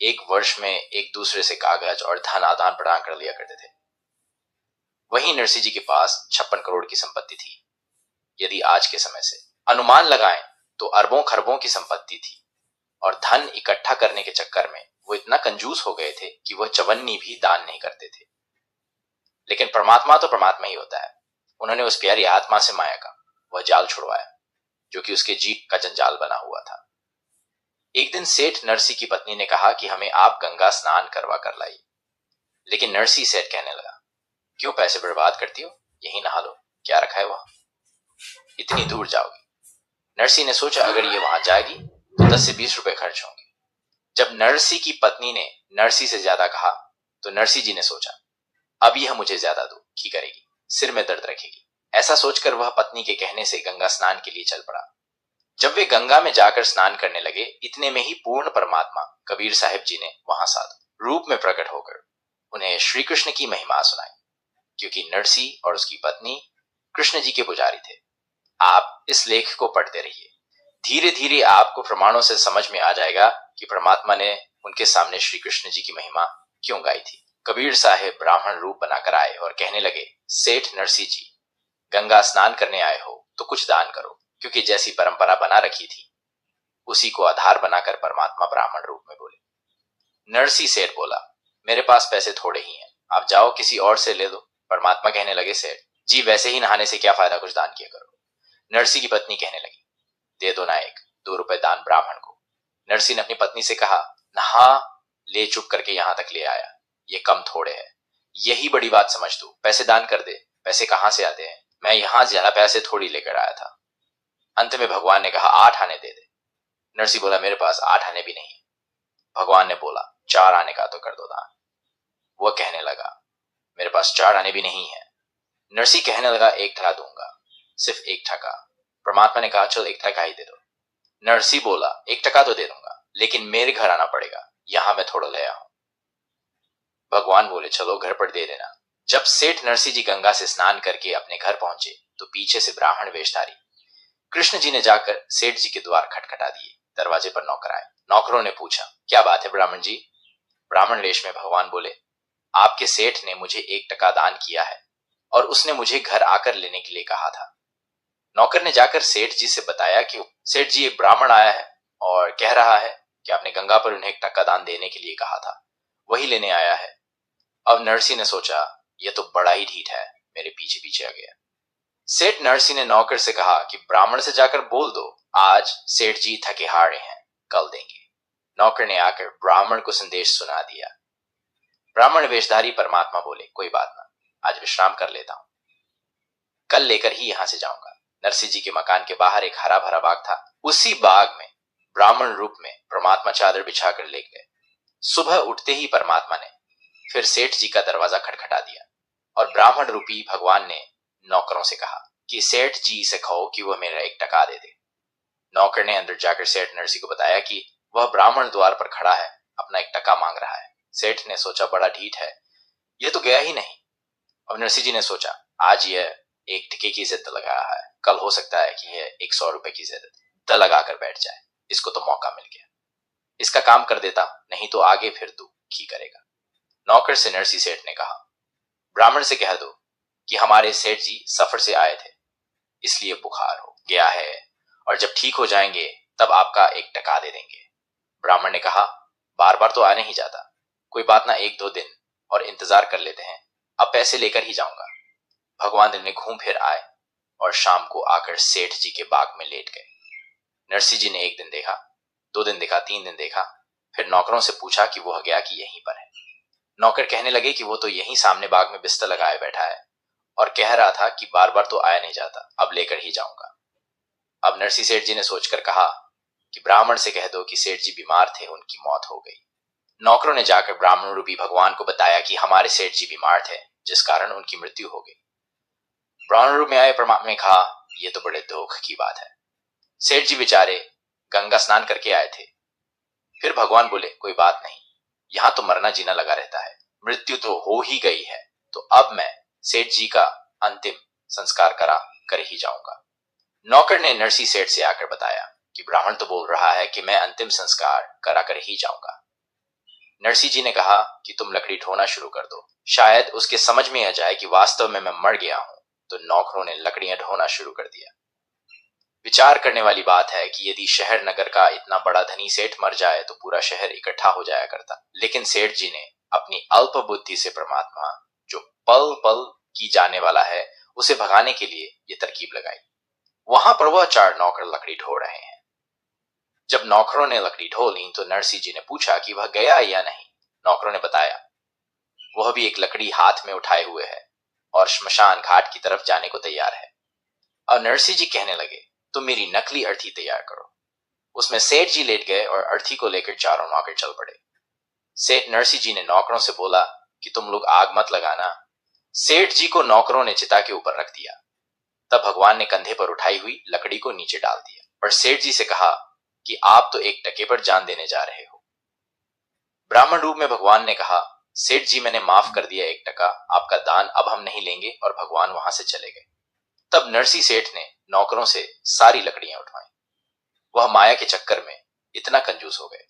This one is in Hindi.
एक वर्ष में एक दूसरे से कागज और धन आदान प्रदान कर लिया करते थे। वहीं नरसिंह जी के पास 56 करोड़ की संपत्ति थी। यदि आज के समय से अनुमान लगाएं तो अरबों खरबों की संपत्ति थी और धन इकट्ठा करने के चक्कर में वो इतना कंजूस हो गए थे कि वह चवन्नी भी दान नहीं करते थे। लेकिन परमात्मा तो परमात्मा ही होता है। उन्होंने उस प्यारी आत्मा से माया का वह जाल छुड़वाया जो कि उसके जीव का जंजाल बना हुआ था। एक दिन सेठ नरसिंह की पत्नी ने कहा कि हमें आप गंगा स्नान करवा कर लाइए। लेकिन नरसिंह सेठ कहने लगा, क्यों पैसे बर्बाद करती हो, यही नहा लो, क्या रखा है वहां, इतनी दूर जाओगी। नरसिंह ने सोचा अगर ये वहां जाएगी तो 10 से 20 रुपए खर्च होंगे। जब नरसिंह की पत्नी ने नरसिंह से ज्यादा कहा तो नरसिंह जी ने सोचा अब यह मुझे ज्यादा दुखी करेगी, सिर में दर्द रखेगी। ऐसा सोचकर वह पत्नी के कहने से गंगा स्नान के लिए चल पड़ा। जब वे गंगा में जाकर स्नान करने लगे, इतने में ही पूर्ण परमात्मा कबीर साहिब जी ने वहां साधु रूप में प्रकट होकर उन्हें श्री कृष्ण की महिमा सुनाई, क्योंकि नरसिंह और उसकी पत्नी कृष्ण जी के पुजारी थे। आप इस लेख को पढ़ते रहिए, धीरे धीरे आपको प्रमाणों से समझ में आ जाएगा कि परमात्मा ने उनके सामने श्री कृष्ण जी की महिमा क्यों गाई थी। कबीर साहिब ब्राह्मण रूप बनाकर आए और कहने लगे, सेठ नरसिंह जी, गंगा स्नान करने आए हो तो कुछ दान करो, क्योंकि जैसी परंपरा बना रखी थी उसी को आधार बनाकर परमात्मा ब्राह्मण रूप में बोले। नरसिंह सेठ बोला, मेरे पास पैसे थोड़े ही हैं, आप जाओ किसी और से ले दो। परमात्मा कहने लगे, सेठ जी वैसे ही नहाने से क्या फायदा, कुछ दान किया करो। नरसिंह की पत्नी कहने लगी, दे दो ना एक 2 रुपए दान ब्राह्मण को। नरसिंह ने अपनी पत्नी से कहा, नहा ले चुप करके यहां तक ले आया, ये कम थोड़े है, यही बड़ी बात समझ तू, पैसे दान कर दे। पैसे कहां से आते हैं, मैं यहां ज्यादा पैसे थोड़ी लेकर आया था। अंत में भगवान ने कहा 8 आने दे दे। नरसिंह बोला, मेरे पास 8 आने भी नहीं। भगवान ने बोला, 4 आने का तो कर दो दान। वह कहने लगा, मेरे पास 4 आने भी नहीं है। नरसिंह कहने लगा, 1 टका दूंगा, सिर्फ 1 टका। परमात्मा ने कहा, चलो 1 टका ही दे दो। नरसिंह बोला, 1 टका तो दे दूंगा, लेकिन मेरे घर आना पड़ेगा, यहां मैं थोड़ा ले आया हूं। भगवान बोले, चलो घर पर दे देना। जब सेठ नरसिंह जी गंगा से स्नान करके अपने घर पहुंचे तो पीछे से ब्राह्मण वेशधारी कृष्ण जी ने जाकर सेठ जी के द्वार खटखटा दिए। दरवाजे पर नौकर आए। नौकरों ने पूछा, क्या बात है ब्राह्मण जी। ब्राह्मण वेश में भगवान बोले, आपके सेठ ने मुझे 1 टका दान किया है और उसने मुझे घर आकर लेने के लिए कहा था। नौकर ने जाकर सेठ जी से बताया कि सेठ जी एक ब्राह्मण आया है और कह रहा है कि आपने गंगा पर उन्हें 1 टका दान देने के लिए कहा था, वही लेने आया है। अब नरसिंह ने सोचा, यह तो बड़ा ही ढीठ है, मेरे पीछे पीछे आ गया। सेठ नरसिंह ने नौकर से कहा कि ब्राह्मण से जाकर बोल दो, आज सेठ जी थके हारे हैं, कल देंगे। नौकर ने आकर ब्राह्मण को संदेश सुना दिया। ब्राह्मण वेशधारी परमात्मा बोले, कोई बात ना, आज विश्राम कर लेता हूं, कल लेकर ही यहां से जाऊंगा। नरसिंह जी के मकान के बाहर एक हरा भरा बाग था। उसी बाग में ब्राह्मण रूप में परमात्मा चादर बिछाकर लेट गए। सुबह उठते ही परमात्मा ने फिर सेठ जी का दरवाजा खटखटा दिया और ब्राह्मण रूपी भगवान ने नौकरों से कहा कि सेठ जी से कहो कि वह मेरा 1 टका दे दे। नौकर ने अंदर जाकर सेठ नरसिंह को बताया कि वह ब्राह्मण द्वार पर खड़ा है, अपना 1 टका मांग रहा है। सेठ ने सोचा, बड़ा ढीठ है, यह तो गया ही नहीं। अब नरसिंह जी ने सोचा, आज यह 1 टके की जिद लगा रहा है, कल हो सकता है कि यह 100 रुपए की जिद लगाकर बैठ जाए। इसको तो मौका मिल गया, इसका काम कर देता, नहीं तो आगे फिर तू की करेगा। नौकर से नरसिंह सेठ ने कहा, ब्राह्मण से कह दो कि हमारे सेठ जी सफर से आए थे, इसलिए बुखार हो गया है और जब ठीक हो जाएंगे तब आपका 1 टका दे देंगे। ब्राह्मण ने कहा, बार बार तो आ नहीं जाता, कोई बात ना, 1-2 दिन और इंतजार कर लेते हैं, अब पैसे लेकर ही जाऊंगा। भगवान दिन में घूम फिर आए और शाम को आकर सेठ जी के बाग में लेट गए। नरसिंह जी ने 1 दिन देखा, 2 दिन देखा, 3 दिन देखा, फिर नौकरों से पूछा कि वह गया कि यहीं पर है। नौकर कहने लगे कि वो तो यहीं सामने बाग में बिस्तर लगाए बैठा है और कह रहा था कि बार बार तो आया नहीं जाता, अब लेकर ही जाऊंगा। अब नरसिंह सेठ जी ने सोचकर कहा कि ब्राह्मण से कह दो कि सेठ जी बीमार थे, उनकी मौत हो गई। नौकरों ने जाकर ब्राह्मण रूपी भगवान को बताया कि हमारे सेठ जी बीमार थे, जिस कारण उनकी मृत्यु हो गई। ब्राह्मण रूप में आए परमात्मा ने कहा, यह तो बड़े दुख की बात है, सेठ जी बेचारे गंगा स्नान करके आए थे। फिर भगवान बोले, कोई बात नहीं, यहां तो मरना जीना लगा रहता है, मृत्यु तो हो ही गई है, तो अब मैं सेठ जी का अंतिम संस्कार करा कर ही जाऊंगा। नौकर ने नरसिंह सेठ से आकर बताया कि ब्राह्मण तो बोल रहा है कि मैं अंतिम संस्कार करा कर ही जाऊंगा। नरसी जी ने कहा कि तुम लकड़ी ढोना शुरू कर दो, शायद उसके समझ में आ जाए कि वास्तव में मैं मर गया हूं। तो नौकरों ने लकड़ियां ढोना शुरू कर दिया। विचार करने वाली बात है कि यदि शहर नगर का इतना बड़ा धनी सेठ मर जाए तो पूरा शहर इकट्ठा हो जाया करता, लेकिन सेठ जी ने अपनी अल्प बुद्धि से परमात्मा, जो पल पल की जाने वाला है, उसे भगाने के लिए ये तरकीब लगाई। वहां पर वह 4 नौकर लकड़ी ढो रहे हैं। जब नौकरों ने लकड़ी ढो ली तो नरसी जी ने पूछा कि वह गया या नहीं। नौकरों ने बताया वह भी एक लकड़ी हाथ में उठाए हुए है और श्मशान घाट की तरफ जाने को तैयार है। और नरसी जी कहने लगे, तुम मेरी नकली अर्थी तैयार करो। उसमें सेठ जी लेट गए और अर्थी को लेकर चारों नौकर चल पड़े। सेठ नरसी जी ने नौकरों से बोला कि तुम लोग आग मत लगाना। सेठ जी को नौकरों ने चिता के ऊपर रख दिया। तब भगवान ने कंधे पर उठाई हुई लकड़ी को नीचे डाल दिया और सेठ जी से कहा कि आप तो एक टके पर जान देने जा रहे हो। ब्राह्मण रूप में भगवान ने कहा, सेठ जी मैंने माफ कर दिया 1 टका, आपका दान अब हम नहीं लेंगे। और भगवान वहां से चले गए। तब नरसी सेठ ने नौकरों से सारी लकड़ियां उठवाई। वह माया के चक्कर में इतना कंजूस हो गए